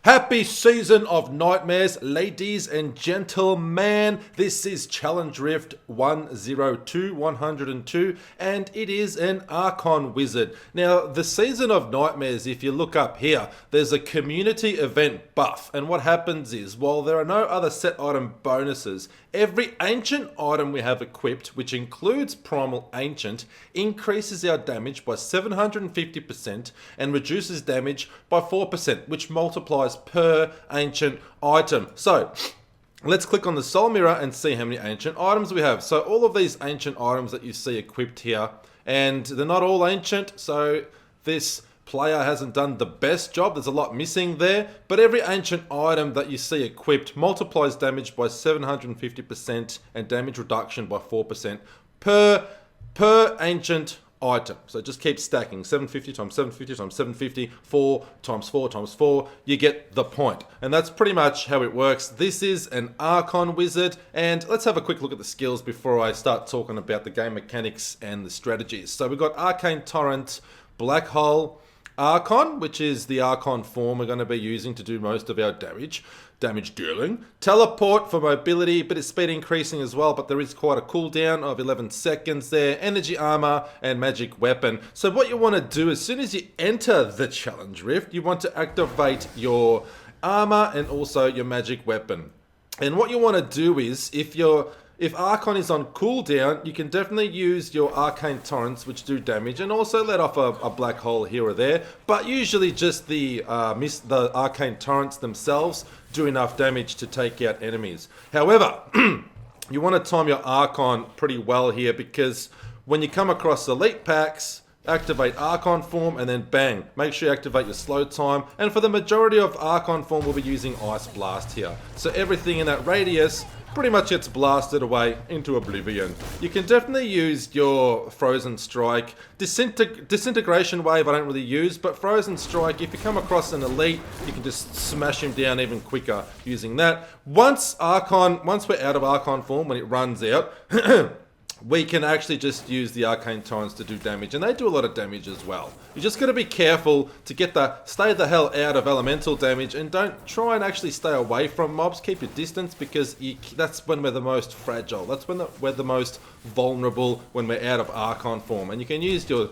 Happy season of nightmares, ladies and gentlemen. This is Challenge Rift 102, and it is an Archon Wizard. Now, the season of nightmares, if you look up here, there's a community event buff, and what happens is, while there are no other set item bonuses, every ancient item we have equipped, which includes Primal Ancient, increases our damage by 750% and reduces damage by 4%, which multiplies per ancient item. So let's click on the soul mirror and see how many ancient items we have. So all of these ancient items that you see equipped here, and they're not all ancient, so this player hasn't done the best job. There's a lot missing there, but every ancient item that you see equipped multiplies damage by 750% and damage reduction by 4% per ancient item. So just keep stacking. 750 times 750 times 750, 4 times 4 times 4. You get the point. And that's pretty much how it works. This is an Archon Wizard, and let's have a quick look at the skills before I start talking about the game mechanics and the strategies. So we've got Arcane Torrent, Black Hole, Archon, which is the Archon form we're going to be using to do most of our damage dealing. Teleport for mobility, but its speed increasing as well, but there is quite a cooldown of 11 seconds there. Energy armor and magic weapon. So what you want to do as soon as you enter the Challenge Rift, you want to activate your armor and also your magic weapon. And what you want to do is, if Archon is on cooldown, you can definitely use your Arcane Torrents, which do damage, and also let off a black hole here or there. But usually just the Arcane Torrents themselves do enough damage to take out enemies. However, you want to time your Archon pretty well here, because when you come across elite packs, activate Archon form and then bang, make sure you activate your slow time. And for the majority of Archon form, we'll be using Ice Blast here. So everything in that radius pretty much gets blasted away into oblivion. You can definitely use your Frozen Strike. Disintegration Wave I don't really use, but Frozen Strike, if you come across an elite, you can just smash him down even quicker using that. Once we're out of Archon form, when it runs out, we can actually just use the Arcane Torrents to do damage, and they do a lot of damage as well. You just got to be careful to stay the hell out of elemental damage, and don't try and actually stay away from mobs. Keep your distance, because that's when we're the most fragile. That's when we're the most vulnerable, when we're out of Archon form. And you can use your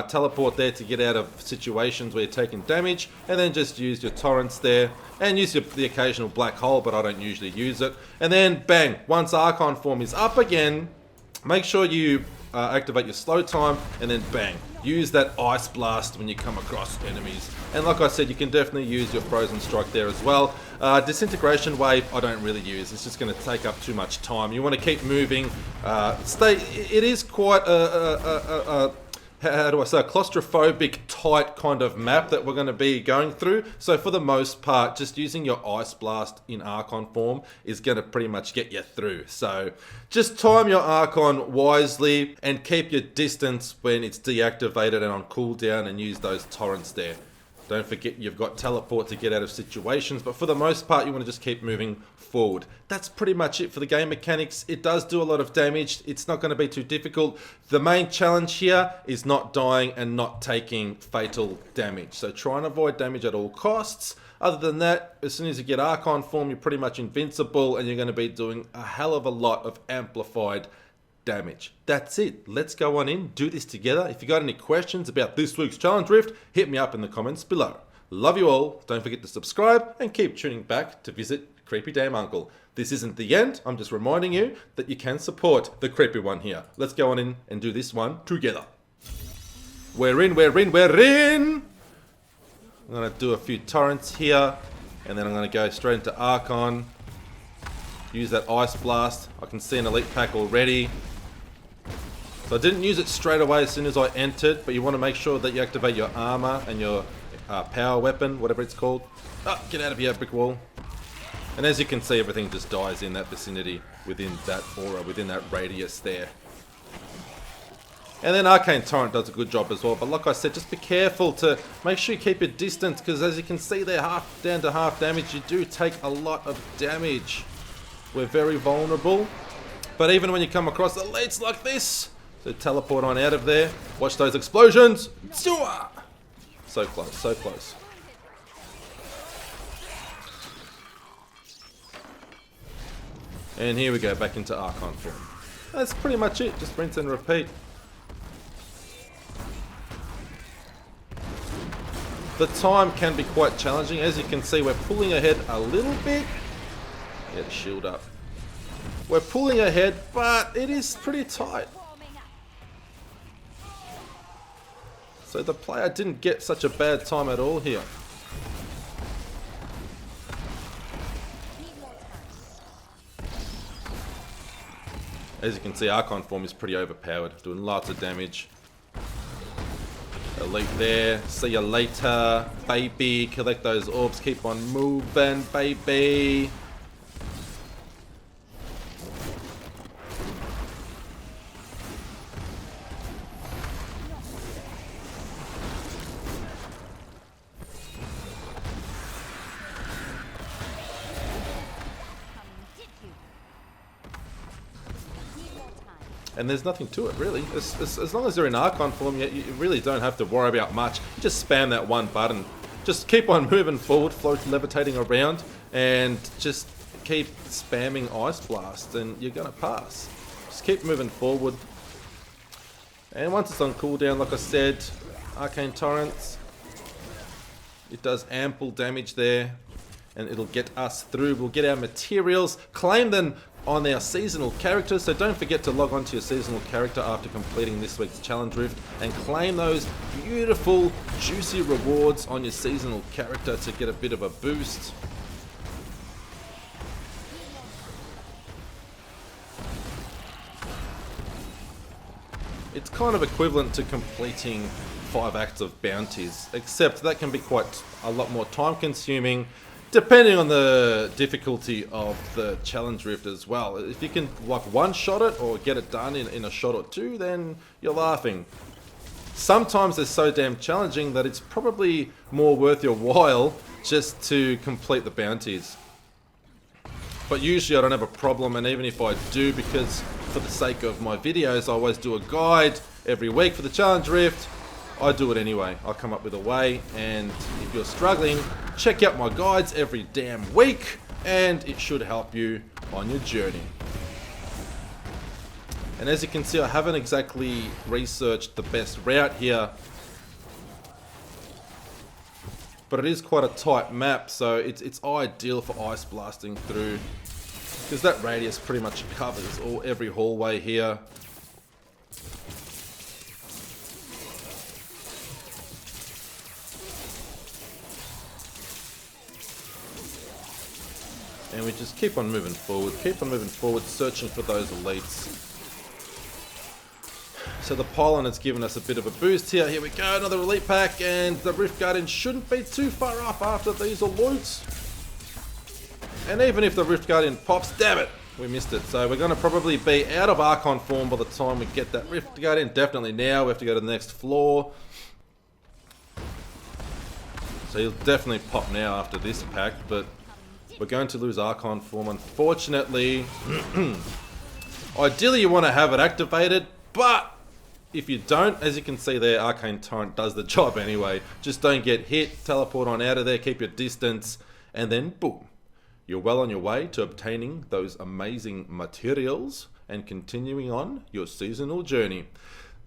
teleport there to get out of situations where you're taking damage, and then just use your torrents there, and use the occasional black hole, but I don't usually use it. And then bang, once Archon form is up again, make sure you activate your slow time, and then bang, use that Ice Blast when you come across enemies. And like I said, you can definitely use your Frozen Strike there as well. Disintegration Wave I don't really use. It's just going to take up too much time. You want to keep moving. It is quite how do I say, a claustrophobic, tight kind of map that we're going to be going through. So for the most part, just using your Ice Blast in Archon form is going to pretty much get you through. So just time your Archon wisely and keep your distance when it's deactivated and on cooldown, and use those torrents there. Don't forget you've got teleport to get out of situations, but for the most part you want to just keep moving forward. That's pretty much it for the game mechanics. It does do a lot of damage. It's not going to be too difficult. The main challenge here is not dying and not taking fatal damage. So try and avoid damage at all costs. Other than that, as soon as you get Archon form, you're pretty much invincible, and you're going to be doing a hell of a lot of amplified damage. That's it. Let's go on in, do this together. If you got any questions about this week's Challenge Rift, hit me up in the comments below. Love you all. Don't forget to subscribe and keep tuning back to visit Creepy Damn Uncle. This isn't the end. I'm just reminding you that you can support the creepy one here. Let's go on in and do this one together. We're in. I'm going to do a few torrents here, and then I'm going to go straight into Archon. Use that Ice Blast. I can see an elite pack already. So I didn't use it straight away as soon as I entered, but you want to make sure that you activate your armor and your power weapon, whatever it's called. Oh, get out of here, brick wall. And as you can see, everything just dies in that vicinity, within that aura, within that radius there. And then Arcane Torrent does a good job as well, but like I said, just be careful to make sure you keep your distance, because as you can see there, down to half damage, you do take a lot of damage. We're very vulnerable, but even when you come across elites like this, so teleport on out of there. Watch those explosions. So close, so close. And here we go, back into Archon form. That's pretty much it, just rinse and repeat. The time can be quite challenging. As you can see, we're pulling ahead a little bit. Get a shield up. We're pulling ahead, but it is pretty tight. So the player didn't get such a bad time at all here. As you can see, Archon form is pretty overpowered, doing lots of damage. Elite there, see you later, baby. Collect those orbs, keep on moving, baby. And there's nothing to it, really. As long as you're in Archon form, you really don't have to worry about much. You just spam that one button. Just keep on moving forward, float levitating around, and just keep spamming Ice Blast, and you're going to pass. Just keep moving forward. And once it's on cooldown, like I said, Arcane Torrents, it does ample damage there, and it'll get us through. We'll get our materials, claim them on our seasonal characters, so don't forget to log on to your seasonal character after completing this week's challenge rift and claim those beautiful juicy rewards on your seasonal character to get a bit of a boost. It's kind of equivalent to completing 5 acts of bounties, except that can be quite a lot more time consuming depending on the difficulty of the challenge rift as well. If you can like one-shot it or get it done in a shot or two, then you're laughing. Sometimes they're so damn challenging that it's probably more worth your while just to complete the bounties. But usually I don't have a problem, and even if I do, because for the sake of my videos I always do a guide every week for the challenge rift, I do it anyway. I'll come up with a way, and if you're struggling, check out my guides every damn week, and it should help you on your journey. And as you can see, I haven't exactly researched the best route here, but it is quite a tight map, so it's ideal for ice blasting through, because that radius pretty much covers every hallway here. And we just keep on moving forward, searching for those elites. So the pylon has given us a bit of a boost here. Here we go, another elite pack, and the Rift Guardian shouldn't be too far off after these elites. And even if the Rift Guardian pops, damn it, we missed it. So we're going to probably be out of Archon form by the time we get that Rift Guardian. Definitely now, we have to go to the next floor. So he'll definitely pop now after this pack, but we're going to lose Archon form, unfortunately. Ideally, you want to have it activated, but if you don't, as you can see there, Arcane Torrent does the job anyway. Just don't get hit, teleport on out of there, keep your distance, and then boom. You're well on your way to obtaining those amazing materials and continuing on your seasonal journey.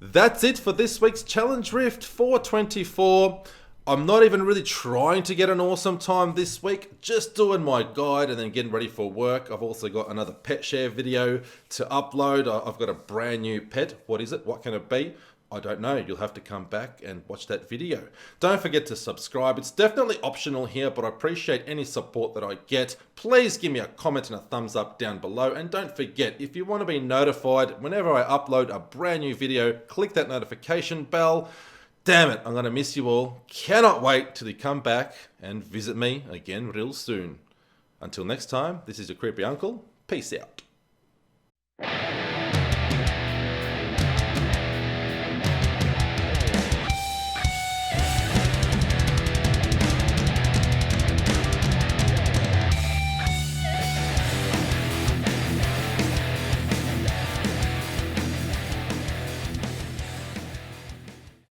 That's it for this week's Challenge Rift 424. I'm not even really trying to get an awesome time this week, just doing my guide and then getting ready for work. I've also got another pet share video to upload. I've got a brand new pet. What is it? What can it be? I don't know. You'll have to come back and watch that video. Don't forget to subscribe. It's definitely optional here, but I appreciate any support that I get. Please give me a comment and a thumbs up down below. And don't forget, if you want to be notified whenever I upload a brand new video, click that notification bell. Damn it, I'm going to miss you all. Cannot wait till you come back and visit me again real soon. Until next time, this is your creepy uncle. Peace out.